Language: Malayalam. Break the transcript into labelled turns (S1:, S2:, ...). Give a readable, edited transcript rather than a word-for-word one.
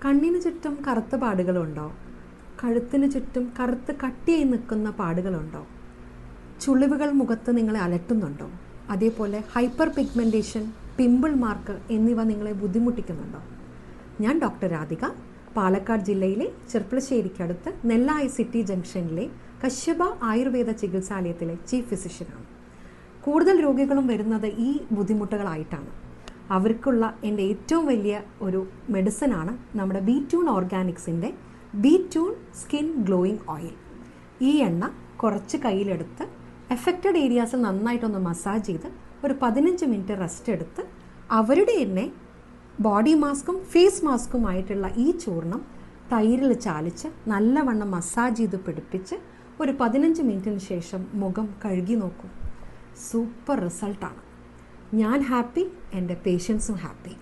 S1: കണ്ണിന് ചുറ്റും കറുത്ത പാടുകളുണ്ടോ? കഴുത്തിന് ചുറ്റും കറുത്ത് കട്ടിയായി നിൽക്കുന്ന പാടുകളുണ്ടോ? ചുളിവുകൾ മുഖത്ത് നിങ്ങളെ അലട്ടുന്നുണ്ടോ? അതേപോലെ ഹൈപ്പർ പിഗ്മെൻറ്റേഷൻ, പിമ്പിൾ മാർക്ക് എന്നിവ നിങ്ങളെ ബുദ്ധിമുട്ടിക്കുന്നുണ്ടോ? ഞാൻ ഡോക്ടർ രാധിക, പാലക്കാട് ജില്ലയിലെ ചെർപ്പളശ്ശേരിക്കടുത്ത് നെല്ലായി സിറ്റി ജംഗ്ഷനിലെ കശ്യപ ആയുർവേദ ചികിത്സാലയത്തിലെ ചീഫ് ഫിസിഷ്യനാണ്. കൂടുതൽ രോഗികളും വരുന്നത് ഈ ബുദ്ധിമുട്ടുകളായിട്ടാണ്. അവർക്കുള്ള എൻ്റെ ഏറ്റവും വലിയ ഒരു മെഡിസിനാണ് നമ്മുടെ ബി-ട്യൂൺ ഓർഗാനിക്സിൻ്റെ ബി-ട്യൂൺ സ്കിൻ ഗ്ലോയിങ് ഓയിൽ. ഈ എണ്ണ കുറച്ച് കയ്യിലെടുത്ത് എഫക്റ്റഡ് ഏരിയാസിൽ നന്നായിട്ടൊന്ന് മസാജ് ചെയ്ത് ഒരു 15 മിനിറ്റ് റെസ്റ്റ് എടുത്ത് അവരുടെ തന്നെ ബോഡി മാസ്കും ഫേസ് മാസ്കുമായിട്ടുള്ള ഈ ചൂർണം തൈരിൽ ചാലിച്ച് നല്ലവണ്ണം മസാജ് ചെയ്ത് പിടിപ്പിച്ച് ഒരു 15 മിനിറ്റിന് ശേഷം മുഖം കഴുകി നോക്കൂ. സൂപ്പർ റിസൾട്ടാണ്. ഞാൻ ഹാപ്പി, എൻ്റെ പേഷ്യൻസും ഹാപ്പി.